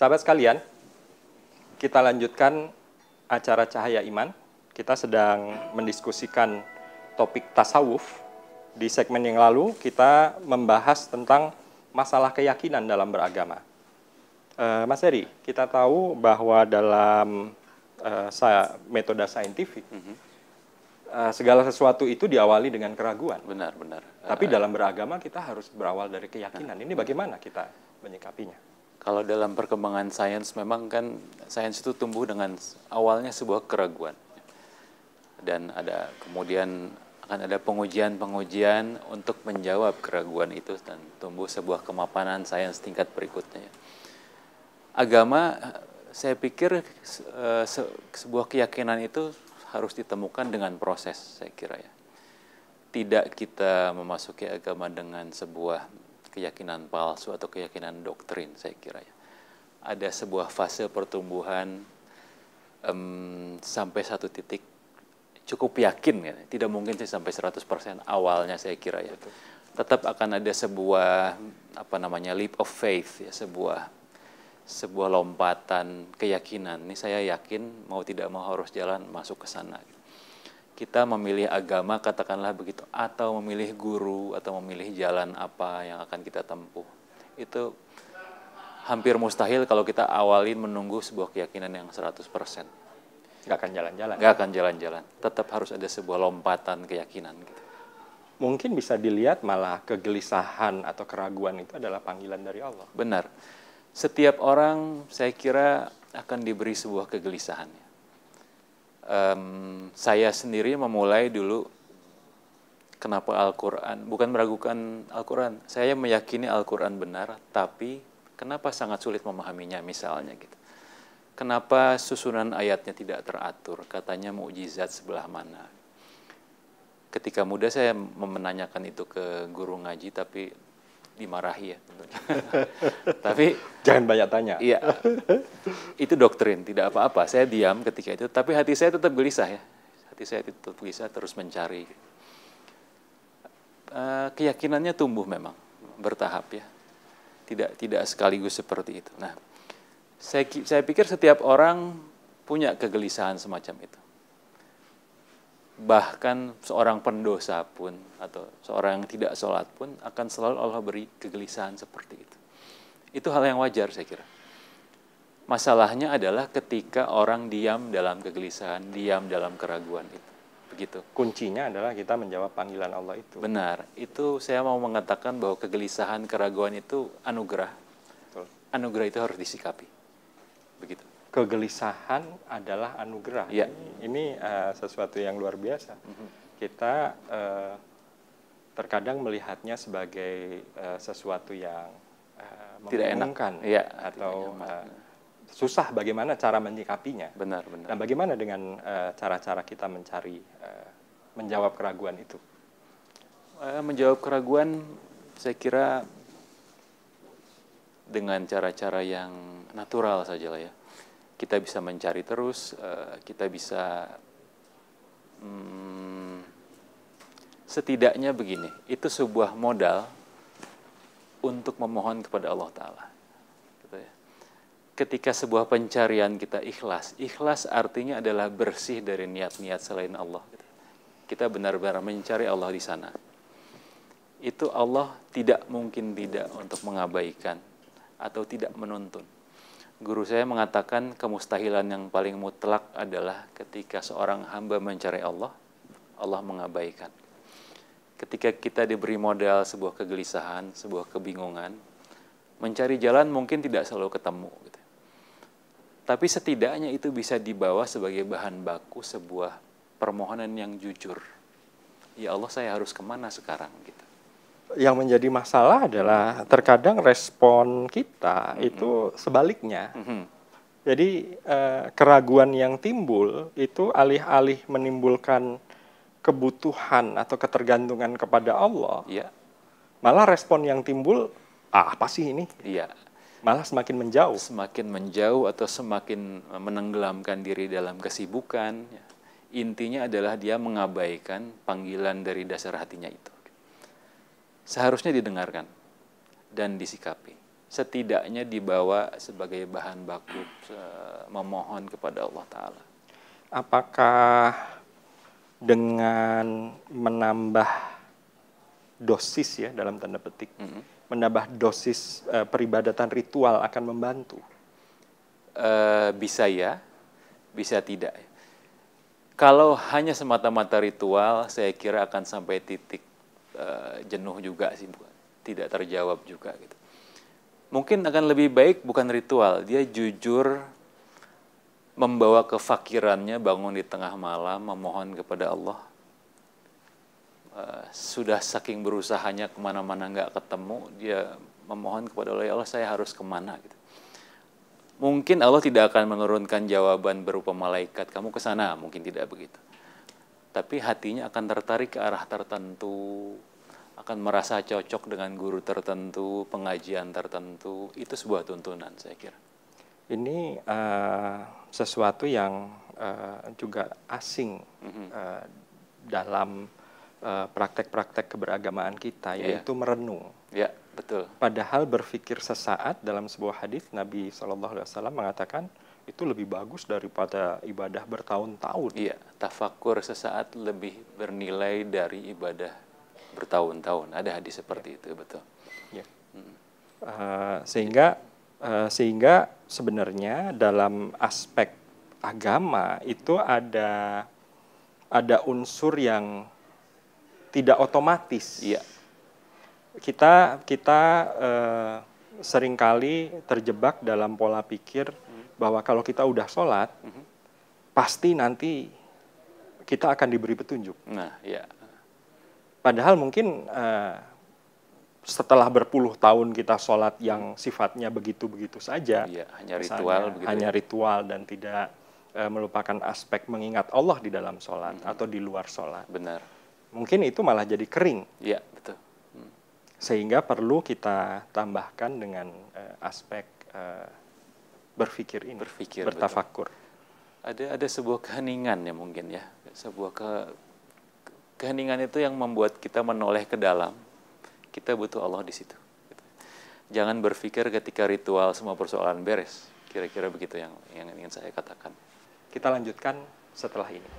Sahabat sekalian, kita lanjutkan acara Cahaya Iman. Kita sedang mendiskusikan topik tasawuf. Di segmen yang lalu kita membahas tentang masalah keyakinan dalam beragama. Mas Heri, kita tahu bahwa dalam metode saintifik, segala sesuatu itu diawali dengan keraguan. Benar. Tapi dalam beragama kita harus berawal dari keyakinan. Ini bagaimana kita menyikapinya? Kalau dalam perkembangan sains, memang kan sains itu tumbuh dengan awalnya sebuah keraguan. Dan kemudian akan ada pengujian-pengujian untuk menjawab keraguan itu dan tumbuh sebuah kemapanan sains tingkat berikutnya. Agama, saya pikir sebuah keyakinan itu harus ditemukan dengan proses, saya kira ya. Tidak kita memasuki agama dengan sebuah keyakinan palsu atau keyakinan doktrin, saya kira ya. Ada sebuah fase pertumbuhan sampai satu titik cukup yakin ya. Tidak mungkin sih sampai 100% awalnya, saya kira ya. Tetap akan ada sebuah leap of faith ya, sebuah lompatan keyakinan. Ini saya yakin mau tidak mau harus jalan masuk ke sana. Kita memilih agama, katakanlah begitu, atau memilih guru, atau memilih jalan apa yang akan kita tempuh. Itu hampir mustahil kalau kita awalin menunggu sebuah keyakinan yang 100%. Nggak akan jalan-jalan. Nggak akan jalan-jalan. Tetap harus ada sebuah lompatan keyakinan. Gitu. Mungkin bisa dilihat malah kegelisahan atau keraguan itu adalah panggilan dari Allah. Benar. Setiap orang, saya kira, akan diberi sebuah kegelisahan. Saya sendiri memulai dulu kenapa Al-Quran, bukan meragukan Al-Quran, saya meyakini Al-Quran benar, tapi kenapa sangat sulit memahaminya misalnya gitu. Kenapa susunan ayatnya tidak teratur, katanya mukjizat sebelah mana. Ketika muda saya menanyakan itu ke guru ngaji, tapi dimarahi ya tentunya. Tapi jangan banyak tanya. Iya, itu doktrin, tidak apa-apa. Saya diam ketika itu, tapi hati saya tetap gelisah ya. Hati saya tetap gelisah, terus mencari. Keyakinannya tumbuh memang, bertahap ya. Tidak sekaligus seperti itu. Nah, saya pikir setiap orang punya kegelisahan semacam itu. Bahkan seorang pendosa pun atau seorang yang tidak sholat pun akan selalu Allah beri kegelisahan seperti itu. Itu hal yang wajar saya kira. Masalahnya adalah ketika orang diam dalam kegelisahan, diam dalam keraguan itu. Begitu. Kuncinya adalah kita menjawab panggilan Allah itu. Benar. Itu saya mau mengatakan bahwa kegelisahan, keraguan itu anugerah. Betul. Anugerah itu harus disikapi. Begitu. Kegelisahan adalah anugerah. Ya. Ini sesuatu yang luar biasa. Kita terkadang melihatnya sebagai sesuatu yang membingungkan ya, atau susah bagaimana cara menyikapinya. Benar. Nah, bagaimana dengan cara-cara kita menjawab keraguan itu? Menjawab keraguan, saya kira dengan cara-cara yang natural saja lah ya. Kita bisa mencari terus, kita bisa setidaknya begini, itu sebuah modal untuk memohon kepada Allah Ta'ala. Gitu ya. Ketika sebuah pencarian kita ikhlas, ikhlas artinya adalah bersih dari niat-niat selain Allah. Gitu. Kita benar-benar mencari Allah di sana. Itu Allah tidak mungkin tidak untuk mengabaikan atau tidak menuntun. Guru saya mengatakan kemustahilan yang paling mutlak adalah ketika seorang hamba mencari Allah, Allah mengabaikan. Ketika kita diberi modal sebuah kegelisahan, sebuah kebingungan, mencari jalan mungkin tidak selalu ketemu. Gitu. Tapi setidaknya itu bisa dibawa sebagai bahan baku sebuah permohonan yang jujur. Ya Allah, saya harus kemana sekarang? Gitu. Yang menjadi masalah adalah terkadang respon kita itu sebaliknya. Jadi keraguan yang timbul itu alih-alih menimbulkan kebutuhan atau ketergantungan kepada Allah, malah respon yang timbul, apa sih ini? Malah semakin menjauh. Semakin menjauh atau semakin menenggelamkan diri dalam kesibukan. Intinya adalah dia mengabaikan panggilan dari dasar hatinya itu. Seharusnya didengarkan dan disikapi. setidaknya dibawa sebagai bahan baku memohon kepada Allah Ta'ala. Apakah dengan menambah dosis ya dalam tanda petik, menambah dosis peribadatan ritual akan membantu? Bisa ya, bisa tidak. Kalau hanya semata-mata ritual, saya kira akan sampai titik jenuh juga sih, tidak terjawab juga gitu. Mungkin akan lebih baik bukan ritual, dia jujur membawa kefakirannya, bangun di tengah malam memohon kepada Allah. Sudah saking berusahanya kemana-mana nggak ketemu, dia memohon kepada Allah, ya Allah saya harus kemana gitu. Mungkin Allah tidak akan menurunkan jawaban berupa malaikat, kamu ke sana, mungkin tidak begitu. Tapi hatinya akan tertarik ke arah tertentu, akan merasa cocok dengan guru tertentu, pengajian tertentu. Itu sebuah tuntunan saya kira. Ini sesuatu yang juga asing dalam praktek-praktek keberagamaan kita, yaitu merenung. Ya, betul. Padahal berpikir sesaat dalam sebuah hadis Nabi SAW mengatakan itu lebih bagus daripada ibadah bertahun-tahun. Iya, tafakur sesaat lebih bernilai dari ibadah bertahun-tahun. Ada hadis seperti itu, betul. Ya. Sehingga sebenarnya dalam aspek agama itu ada unsur yang tidak otomatis. Iya. Kita seringkali terjebak dalam pola pikir bahwa kalau kita udah sholat, pasti nanti kita akan diberi petunjuk. Nah, ya. Padahal mungkin setelah berpuluh tahun kita sholat yang sifatnya begitu-begitu saja, hanya ritual, hanya ritual dan tidak melupakan aspek mengingat Allah di dalam sholat atau di luar sholat. Benar. Mungkin itu malah jadi kering. Iya, betul. Sehingga perlu kita tambahkan dengan aspek berpikir ini, bertafakur. Ada sebuah keheningan ya mungkin ya, sebuah keheningan itu yang membuat kita menoleh ke dalam. Kita butuh Allah di situ. Jangan berpikir ketika ritual semua persoalan beres. Kira-kira begitu yang ingin saya katakan. Kita lanjutkan setelah ini.